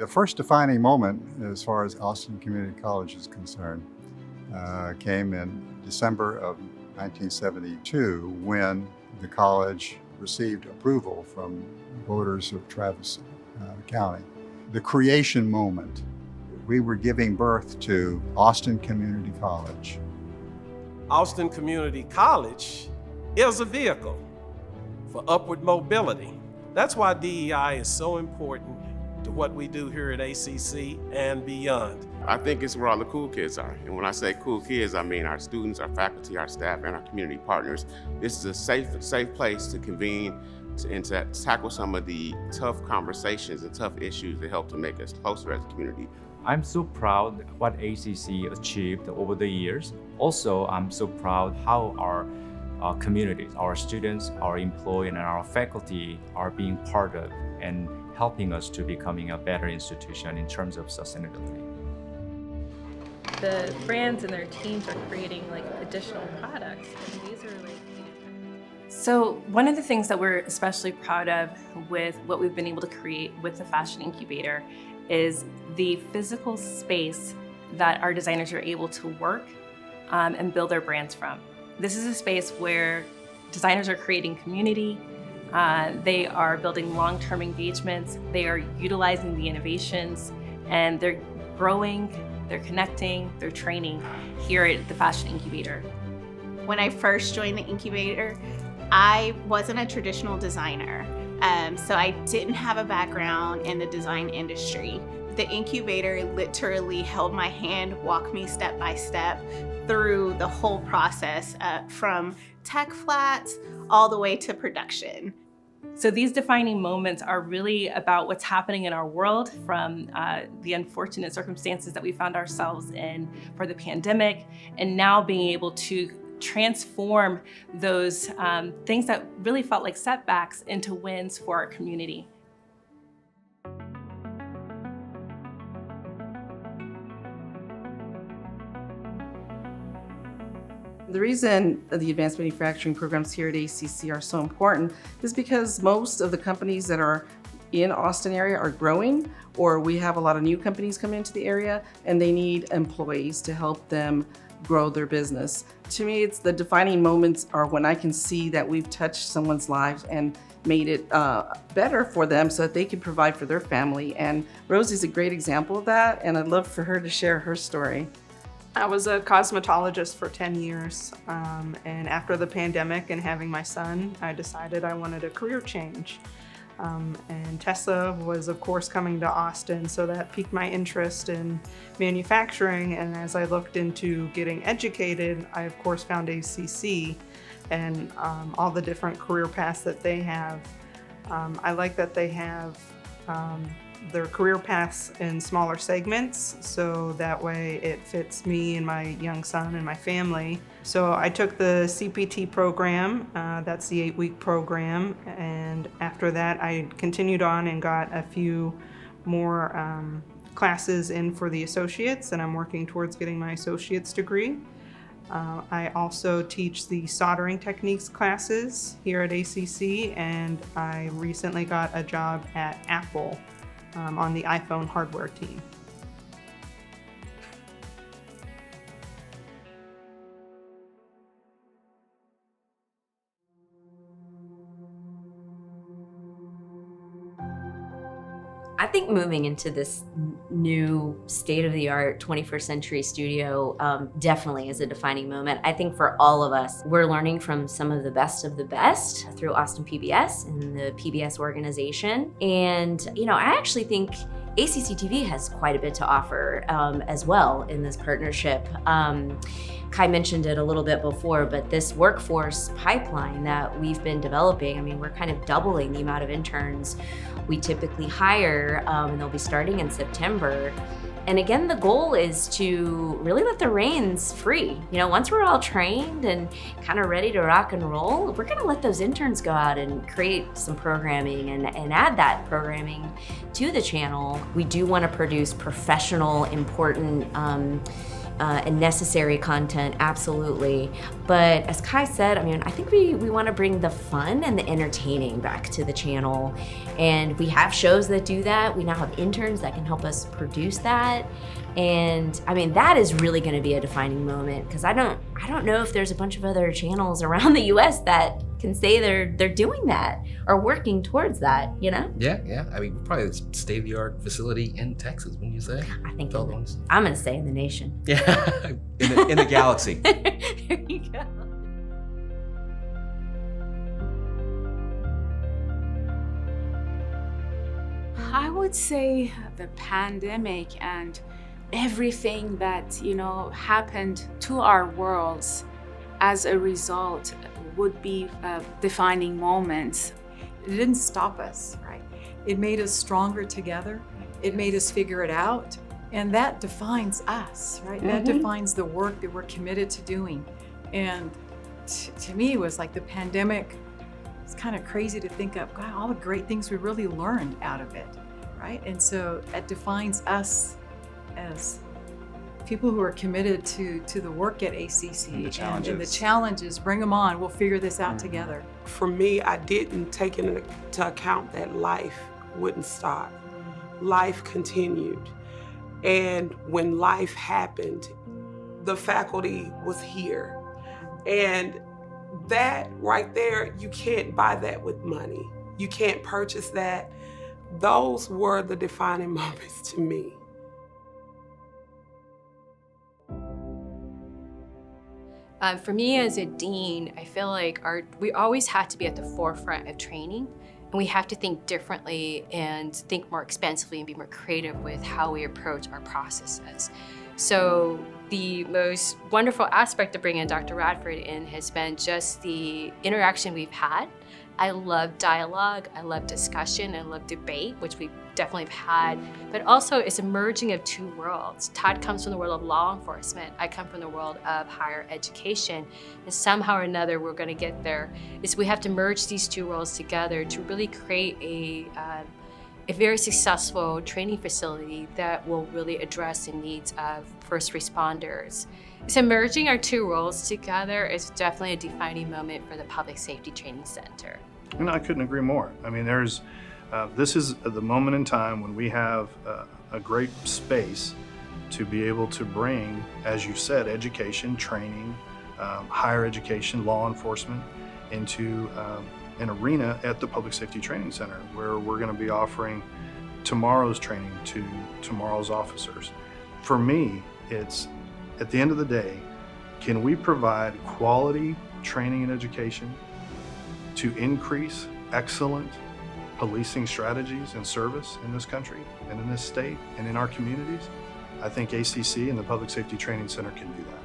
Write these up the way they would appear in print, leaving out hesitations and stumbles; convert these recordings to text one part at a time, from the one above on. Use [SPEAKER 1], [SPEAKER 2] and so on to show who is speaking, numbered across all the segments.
[SPEAKER 1] The first defining moment, as far as Austin Community College is concerned, came in December of 1972 when the college received approval from voters of Travis County. The creation moment, we were giving birth to Austin Community College.
[SPEAKER 2] Austin Community College is a vehicle for upward mobility. That's why DEI is so important to what we do here at ACC and beyond.
[SPEAKER 3] I think it's where all the cool kids are. And when I say cool kids, I mean our students, our faculty, our staff, and our community partners. This is a safe place to convene and to tackle some of the tough conversations and tough issues that help to make us closer as a community.
[SPEAKER 4] I'm so proud what ACC achieved over the years. Also, I'm so proud how our communities, our students, our employees, and our faculty are being part of and helping us to becoming a better institution in terms of sustainability.
[SPEAKER 5] The brands and their teams are creating additional products, and these are
[SPEAKER 6] So one of the things that we're especially proud of with what we've been able to create with the Fashion Incubator is the physical space that our designers are able to work and build their brands from. This is a space where designers are creating community, they are building long-term engagements, they are utilizing the innovations, and they're growing, they're connecting, they're training here at the Fashion Incubator.
[SPEAKER 7] When I first joined the incubator, I wasn't a traditional designer, so I didn't have a background in the design industry. The incubator literally held my hand, walked me step by step through the whole process, from tech flats all the way to production.
[SPEAKER 6] So these defining moments are really about what's happening in our world, from the unfortunate circumstances that we found ourselves in for the pandemic, and now being able to transform those things that really felt like setbacks into wins for our community.
[SPEAKER 8] The reason the advanced manufacturing programs here at ACC are so important is because most of the companies that are in Austin area are growing, or we have a lot of new companies coming into the area and they need employees to help them grow their business. To me, it's the defining moments are when I can see that we've touched someone's lives and made it better for them so that they can provide for their family. And Rosie's a great example of that, and I'd love for her to share her story.
[SPEAKER 9] I was a cosmetologist for 10 years, and after the pandemic and having my son, I decided I wanted a career change. And Tessa was, of course, coming to Austin, so that piqued my interest in manufacturing. And as I looked into getting educated, I, of course, found ACC and all the different career paths that they have. I like that they have their career paths in smaller segments, so that way it fits me and my young son and my family. So I took the CPT program, that's the 8-week program, and after that I continued on and got a few more classes in for the associates, and I'm working towards getting my associate's degree. I also teach the soldering techniques classes here at ACC, and I recently got a job at Apple on the iPhone hardware team.
[SPEAKER 10] I think moving into this new state-of-the-art 21st century studio definitely is a defining moment. I think for all of us, we're learning from some of the best through Austin PBS and the PBS organization. And, I actually think ACC TV has quite a bit to offer as well in this partnership. Kai mentioned it a little bit before, but this workforce pipeline that we've been developing, we're kind of doubling the amount of interns we typically hire, and they'll be starting in September. And again, the goal is to really let the reins free. Once we're all trained and kind of ready to rock and roll, we're gonna let those interns go out and create some programming and add that programming to the channel. We do want to produce professional, important and necessary content, absolutely. But as Kai said, I mean, I think we want to bring the fun and the entertaining back to the channel. And we have shows that do that. We now have interns that can help us produce that. And I mean, that is really going to be a defining moment, because I don't know if there's a bunch of other channels around the US that can say they're doing that or working towards that, you know?
[SPEAKER 11] Yeah. I mean, probably the state-of-the-art facility in Texas, wouldn't you say?
[SPEAKER 10] I think
[SPEAKER 11] Fellows.
[SPEAKER 10] I'm going to say in the nation.
[SPEAKER 11] Yeah, in the galaxy.
[SPEAKER 10] There you go.
[SPEAKER 12] I would say the pandemic and everything that, happened to our worlds as a result would be defining moments.
[SPEAKER 13] It didn't stop us, right? It made us stronger together. It made us figure it out. And that defines us, right? That defines the work that we're committed to doing. And to me, it was like the pandemic, it's kind of crazy to think of, God, all the great things we really learned out of it, right? And so it defines us as people who are committed to the work at ACC and the challenges. Bring them on. We'll figure this out together.
[SPEAKER 14] For me, I didn't take into account that life wouldn't stop. Life continued. And when life happened, the faculty was here. And that right there, you can't buy that with money. You can't purchase that. Those were the defining moments to me.
[SPEAKER 15] For me as a dean, I feel like we always have to be at the forefront of training, and we have to think differently and think more expansively and be more creative with how we approach our processes. So the most wonderful aspect of bringing Dr. Radford in has been just the interaction we've had. I love dialogue, I love discussion, I love debate, which we definitely have had, but also it's a merging of two worlds. Todd comes from the world of law enforcement, I come from the world of higher education, and somehow or another we're gonna get there. We have to merge these two worlds together to really create a very successful training facility that will really address the needs of first responders. So merging our two worlds together is definitely a defining moment for the Public Safety Training Center.
[SPEAKER 16] And I couldn't agree more. I mean, this is the moment in time when we have a great space to be able to bring, as you said, education, training, higher education, law enforcement into an arena at the Public Safety Training Center, where we're going to be offering tomorrow's training to tomorrow's officers. For me, it's at the end of the day, can we provide quality training and education to increase excellent policing strategies and service in this country and in this state and in our communities? I think ACC and the Public Safety Training Center can do that.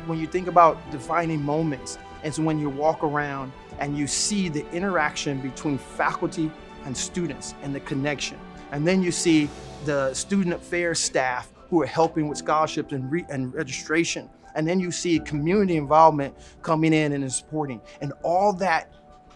[SPEAKER 17] When you think about defining moments, it's when you walk around and you see the interaction between faculty and students and the connection. And then you see the student affairs staff who are helping with scholarships and registration. And then you see community involvement coming in and supporting, and all that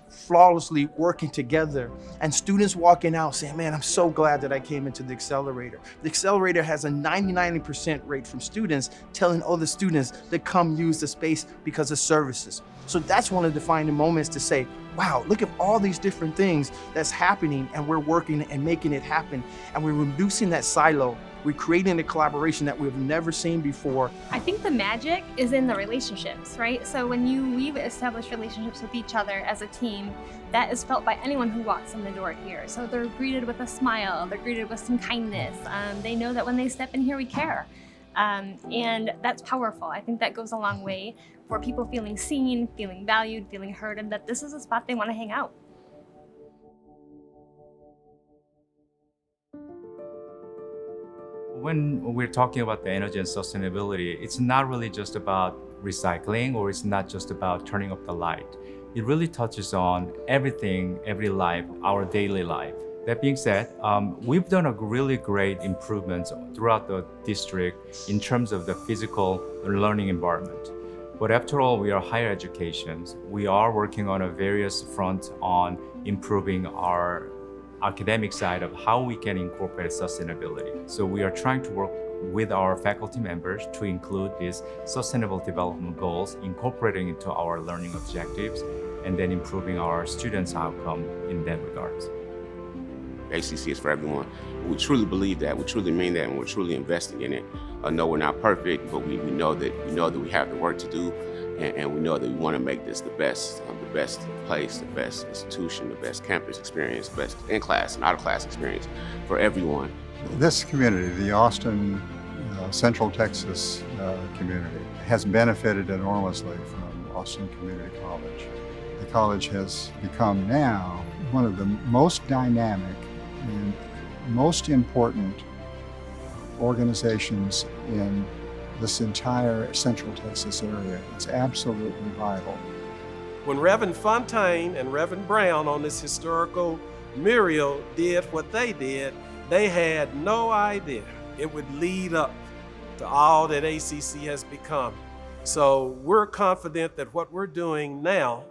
[SPEAKER 17] flawlessly working together, and students walking out saying, man, I'm so glad that I came into the accelerator. The accelerator has a 99% rate from students telling other students to come use the space because of services. So that's one of the defining moments to say, wow, look at all these different things that's happening, and we're working and making it happen, and we're reducing that silo. We're creating a collaboration that we've never seen before.
[SPEAKER 18] I think the magic is in the relationships, right? So when we've established relationships with each other as a team, that is felt by anyone who walks in the door here. So they're greeted with a smile, they're greeted with some kindness. They know that when they step in here, we care. And that's powerful. I think that goes a long way for people feeling seen, feeling valued, feeling heard, and that this is a spot they want to hang out.
[SPEAKER 4] When we're talking about the energy and sustainability, it's not really just about recycling, or it's not just about turning off the light. It really touches on everything, every life, our daily life. That being said, we've done a really great improvements throughout the district in terms of the physical learning environment. But after all, we are higher education. We are working on a various front on improving our academic side of how we can incorporate sustainability. So we are trying to work with our faculty members to include these sustainable development goals, incorporating into our learning objectives, and then improving our students' outcome in that regard.
[SPEAKER 3] ACC is for everyone. We truly believe that, we truly mean that, and we're truly investing in it. No, we're not perfect, but we know that we have the work to do, and we know that we want to make this the best place, the best institution, the best campus experience, best in-class and out-of-class experience for everyone.
[SPEAKER 1] This community, the Austin Central Texas community, has benefited enormously from Austin Community College. The college has become now one of the most dynamic and most important organizations in this entire Central Texas area. It's absolutely vital.
[SPEAKER 2] When Reverend Fontaine and Reverend Brown on this historical mural did what they did, they had no idea it would lead up to all that ACC has become. So we're confident that what we're doing now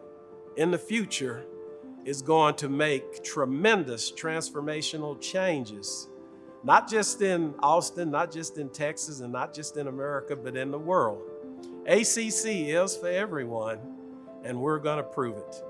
[SPEAKER 2] in the future is going to make tremendous transformational changes, not just in Austin, not just in Texas, and not just in America, but in the world. ACC is for everyone, and we're going to prove it.